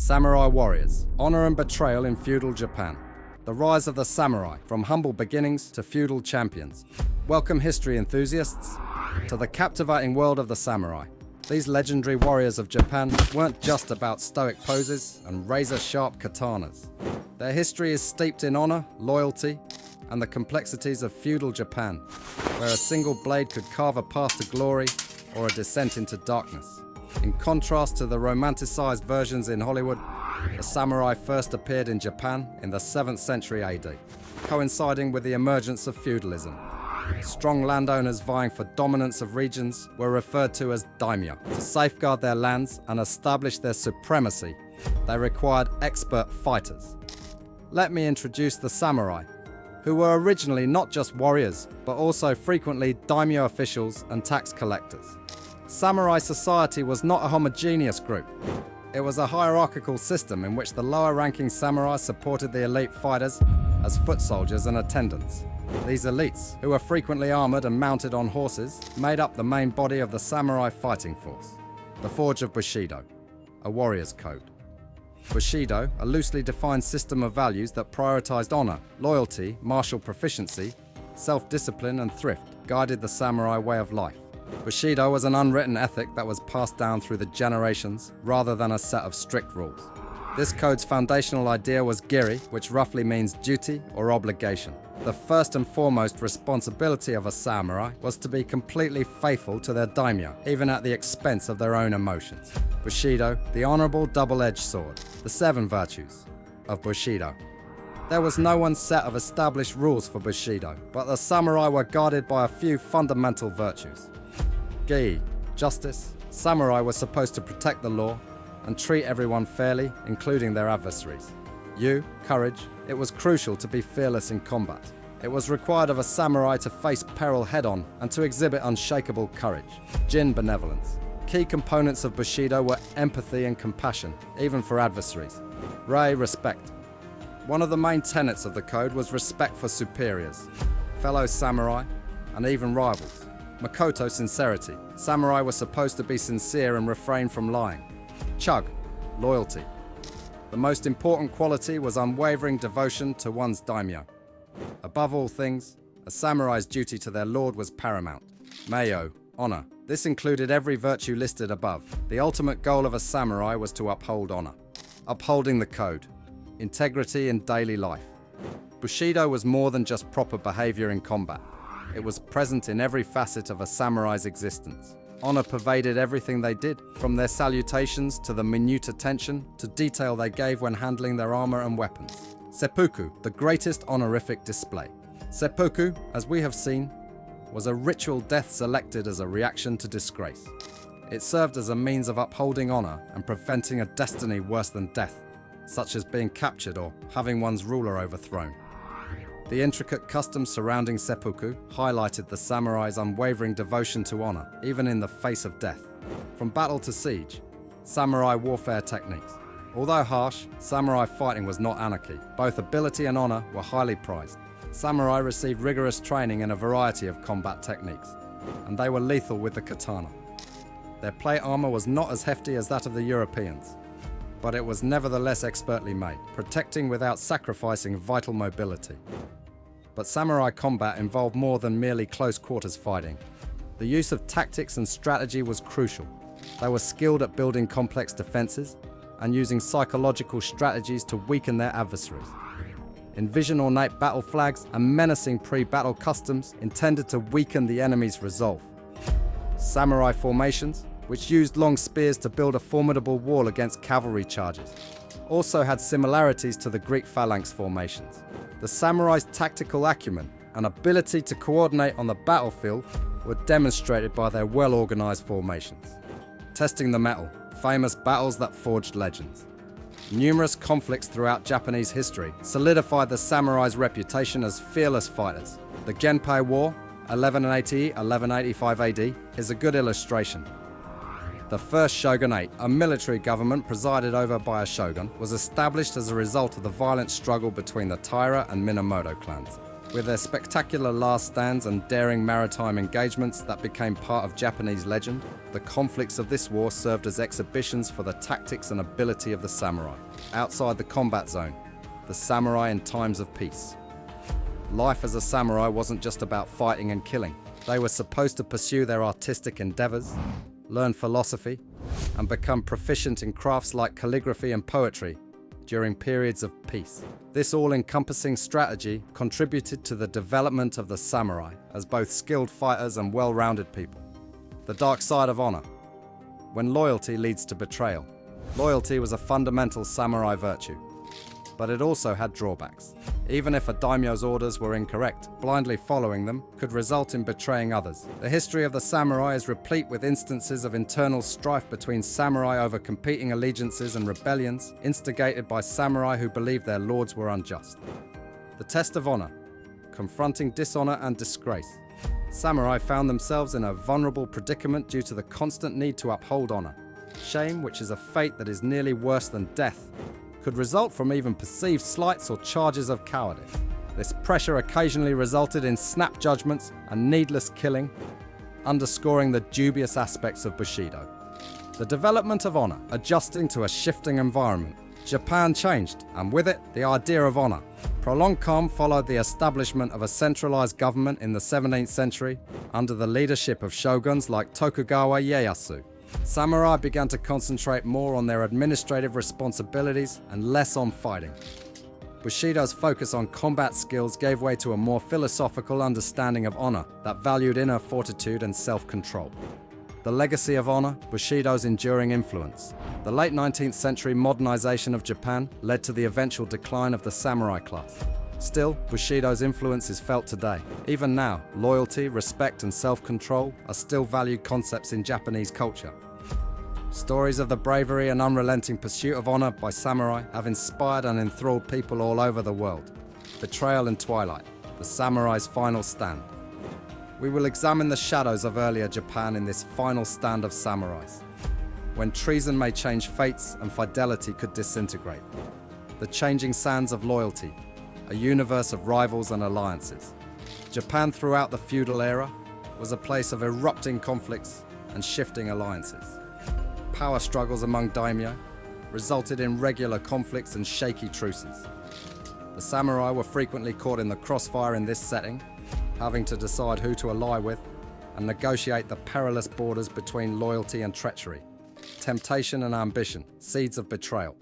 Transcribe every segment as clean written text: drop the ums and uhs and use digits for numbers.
Samurai warriors, honor and betrayal in feudal Japan. The rise of the samurai, from humble beginnings to feudal champions. Welcome history enthusiasts to the captivating world of the samurai. These legendary warriors of Japan weren't just about stoic poses and razor-sharp katanas. Their history is steeped in honor, loyalty, and the complexities of feudal Japan, where a single blade could carve a path to glory or a descent into darkness. In contrast to the romanticized versions in Hollywood, the samurai first appeared in Japan in the 7th century AD, coinciding with the emergence of feudalism. Strong landowners vying for dominance of regions were referred to as daimyo. To safeguard their lands and establish their supremacy, they required expert fighters. Let me introduce the samurai, who were originally not just warriors, but also frequently daimyo officials and tax collectors. Samurai society was not a homogeneous group. It was a hierarchical system in which the lower-ranking samurai supported the elite fighters as foot soldiers and attendants. These elites, who were frequently armored and mounted on horses, made up the main body of the samurai fighting force. The Forge of Bushido, a warrior's code. Bushido, a loosely defined system of values that prioritized honor, loyalty, martial proficiency, self-discipline, and thrift, guided the samurai way of life. Bushido was an unwritten ethic that was passed down through the generations rather than a set of strict rules. This code's foundational idea was giri, which roughly means duty or obligation. The first and foremost responsibility of a samurai was to be completely faithful to their daimyo, even at the expense of their own emotions. Bushido, the honorable double-edged sword, the 7 virtues of Bushido. There was no one set of established rules for Bushido, but the samurai were guided by a few fundamental virtues. Gi, justice. Samurai were supposed to protect the law and treat everyone fairly, including their adversaries. Yu, courage. It was crucial to be fearless in combat. It was required of a samurai to face peril head-on and to exhibit unshakable courage. Jin, benevolence. Key components of Bushido were empathy and compassion, even for adversaries. Rei, respect. One of the main tenets of the code was respect for superiors, fellow samurai, and even rivals. Makoto, sincerity. Samurai were supposed to be sincere and refrain from lying. Chug, loyalty. The most important quality was unwavering devotion to one's daimyo. Above all things, a samurai's duty to their lord was paramount. Meiyo, honor. This included every virtue listed above. The ultimate goal of a samurai was to uphold honor. Upholding the code. Integrity in daily life. Bushido was more than just proper behavior in combat. It was present in every facet of a samurai's existence. Honor pervaded everything they did, from their salutations to the minute attention to detail they gave when handling their armor and weapons. Seppuku, the greatest honorific display. Seppuku, as we have seen, was a ritual death selected as a reaction to disgrace. It served as a means of upholding honor and preventing a destiny worse than death, such as being captured or having one's ruler overthrown. The intricate customs surrounding seppuku highlighted the samurai's unwavering devotion to honor, even in the face of death. From battle to siege, samurai warfare techniques. Although harsh, samurai fighting was not anarchy. Both ability and honor were highly prized. Samurai received rigorous training in a variety of combat techniques, and they were lethal with the katana. Their plate armor was not as hefty as that of the Europeans, but it was nevertheless expertly made, protecting without sacrificing vital mobility. But samurai combat involved more than merely close-quarters fighting. The use of tactics and strategy was crucial. They were skilled at building complex defenses and using psychological strategies to weaken their adversaries. Envision ornate battle flags and menacing pre-battle customs intended to weaken the enemy's resolve. Samurai formations, which used long spears to build a formidable wall against cavalry charges, also had similarities to the Greek phalanx formations. The samurai's tactical acumen and ability to coordinate on the battlefield were demonstrated by their well-organized formations. Testing the mettle, famous battles that forged legends. Numerous conflicts throughout Japanese history solidified the samurai's reputation as fearless fighters. The Genpei War, 1180-1185 AD, is a good illustration. The first shogunate, a military government presided over by a shogun, was established as a result of the violent struggle between the Taira and Minamoto clans. With their spectacular last stands and daring maritime engagements that became part of Japanese legend, the The conflicts of this war served as exhibitions for the tactics and ability of the samurai. Outside the combat zone, the samurai in times of peace. Life as a samurai wasn't just about fighting and killing. They were supposed to pursue their artistic endeavors, learn philosophy, and become proficient in crafts like calligraphy and poetry during periods of peace. This all-encompassing strategy contributed to the development of the samurai as both skilled fighters and well-rounded people. The dark side of honor. When loyalty leads to betrayal. Loyalty was a fundamental samurai virtue, but it also had drawbacks. Even if a daimyo's orders were incorrect, blindly following them could result in betraying others. The history of the samurai is replete with instances of internal strife between samurai over competing allegiances and rebellions, instigated by samurai who believed their lords were unjust. The test of honor. Confronting dishonor and disgrace. Samurai found themselves in a vulnerable predicament due to the constant need to uphold honor. Shame, which is a fate that is nearly worse than death, could result from even perceived slights or charges of cowardice. This pressure occasionally resulted in snap judgments and needless killing, underscoring the dubious aspects of Bushido. The development of honor, adjusting to a shifting environment. Japan changed, and with it, the idea of honor. Prolonged calm followed the establishment of a centralized government in the 17th century under the leadership of shoguns like Tokugawa Ieyasu. Samurai began to concentrate more on their administrative responsibilities and less on fighting. Bushido's focus on combat skills gave way to a more philosophical understanding of honor that valued inner fortitude and self-control. The legacy of honor, Bushido's enduring influence. The late 19th century modernization of Japan led to the eventual decline of the samurai class. Still, Bushido's influence is felt today. Even now, loyalty, respect, and self-control are still valued concepts in Japanese culture. Stories of the bravery and unrelenting pursuit of honor by samurai have inspired and enthralled people all over the world. Betrayal and Twilight, the samurai's final stand. We will examine the shadows of earlier Japan in this final stand of samurais, when treason may change fates and fidelity could disintegrate. The changing sands of loyalty, a universe of rivals and alliances. Japan throughout the feudal era was a place of erupting conflicts and shifting alliances. Power struggles among daimyo resulted in regular conflicts and shaky truces. The samurai were frequently caught in the crossfire in this setting, having to decide who to ally with and negotiate the perilous borders between loyalty and treachery. Temptation and ambition, seeds of betrayal.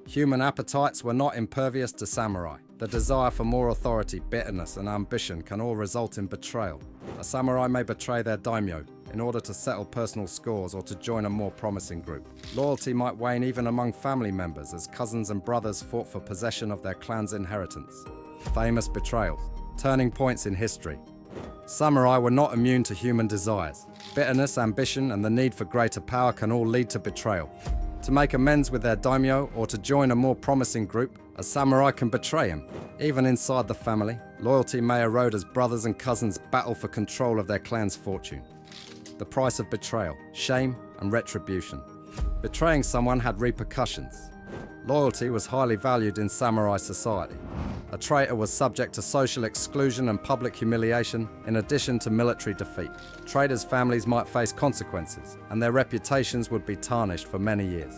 Human appetites were not impervious to samurai. The desire for more authority, bitterness, and ambition can all result in betrayal. A samurai may betray their daimyo in order to settle personal scores or to join a more promising group. Loyalty might wane even among family members as cousins and brothers fought for possession of their clan's inheritance. Famous betrayals, turning points in history. Samurai were not immune to human desires. Bitterness, ambition, and the need for greater power can all lead to betrayal. To make amends with their daimyo or to join a more promising group, a samurai can betray him. Even inside the family, loyalty may erode as brothers and cousins battle for control of their clan's fortune. The price of betrayal, shame, and retribution. Betraying someone had repercussions. Loyalty was highly valued in samurai society. A traitor was subject to social exclusion and public humiliation, in addition to military defeat. Traitors' families might face consequences, and their reputations would be tarnished for many years.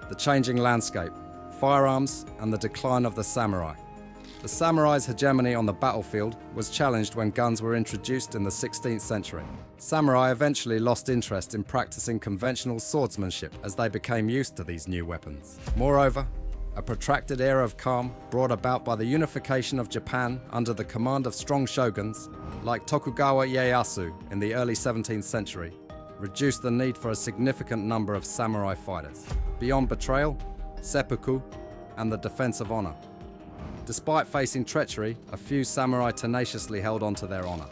The changing landscape, firearms, and the decline of the samurai. The samurai's hegemony on the battlefield was challenged when guns were introduced in the 16th century. Samurai eventually lost interest in practicing conventional swordsmanship as they became used to these new weapons. Moreover, a protracted era of calm brought about by the unification of Japan under the command of strong shoguns like Tokugawa Ieyasu in the early 17th century reduced the need for a significant number of samurai fighters. Beyond betrayal, seppuku, and the defense of honor. Despite facing treachery, a few samurai tenaciously held on to their honor.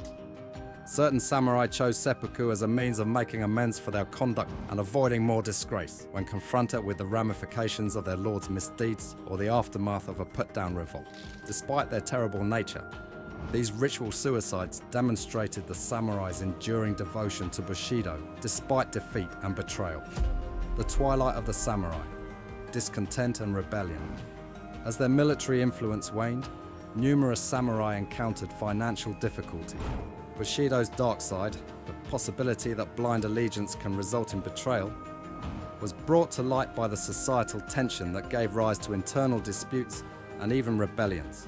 Certain samurai chose seppuku as a means of making amends for their conduct and avoiding more disgrace when confronted with the ramifications of their lord's misdeeds or the aftermath of a put-down revolt. Despite their terrible nature, these ritual suicides demonstrated the samurai's enduring devotion to Bushido despite defeat and betrayal. The twilight of the samurai, discontent and rebellion. As their military influence waned, numerous samurai encountered financial difficulty. Bushido's dark side, the possibility that blind allegiance can result in betrayal, was brought to light by the societal tension that gave rise to internal disputes and even rebellions.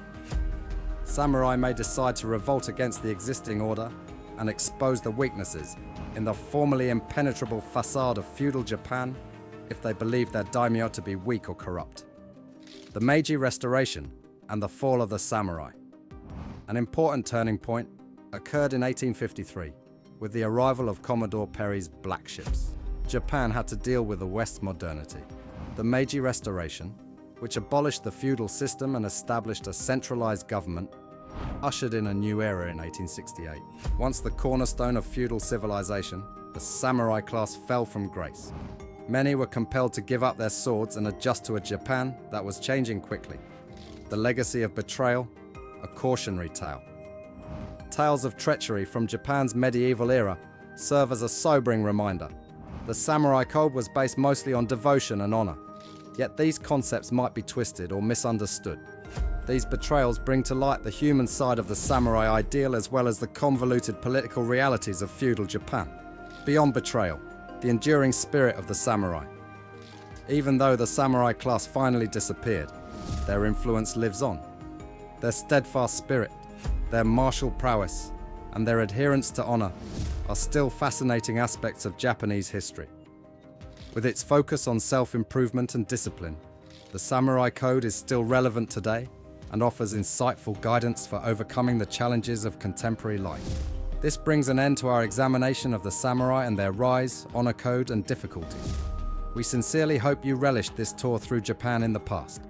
Samurai may decide to revolt against the existing order and expose the weaknesses in the formerly impenetrable facade of feudal Japan if they believe their daimyo to be weak or corrupt. The Meiji Restoration and the fall of the samurai. An important turning point occurred in 1853 with the arrival of Commodore Perry's black ships. Japan had to deal with the West's modernity. The Meiji Restoration, which abolished the feudal system and established a centralized government, ushered in a new era in 1868. Once the cornerstone of feudal civilization, the samurai class fell from grace. Many were compelled to give up their swords and adjust to a Japan that was changing quickly. The legacy of betrayal, a cautionary tale. Tales of treachery from Japan's medieval era serve as a sobering reminder. The samurai code was based mostly on devotion and honor, yet these concepts might be twisted or misunderstood. These betrayals bring to light the human side of the samurai ideal as well as the convoluted political realities of feudal Japan. Beyond betrayal, the enduring spirit of the samurai. Even though the samurai class finally disappeared, their influence lives on. Their steadfast spirit, their martial prowess, and their adherence to honor are still fascinating aspects of Japanese history. With its focus on self-improvement and discipline, the samurai code is still relevant today and offers insightful guidance for overcoming the challenges of contemporary life. This brings an end to our examination of the samurai and their rise, honor code, and difficulty. We sincerely hope you relished this tour through Japan in the past.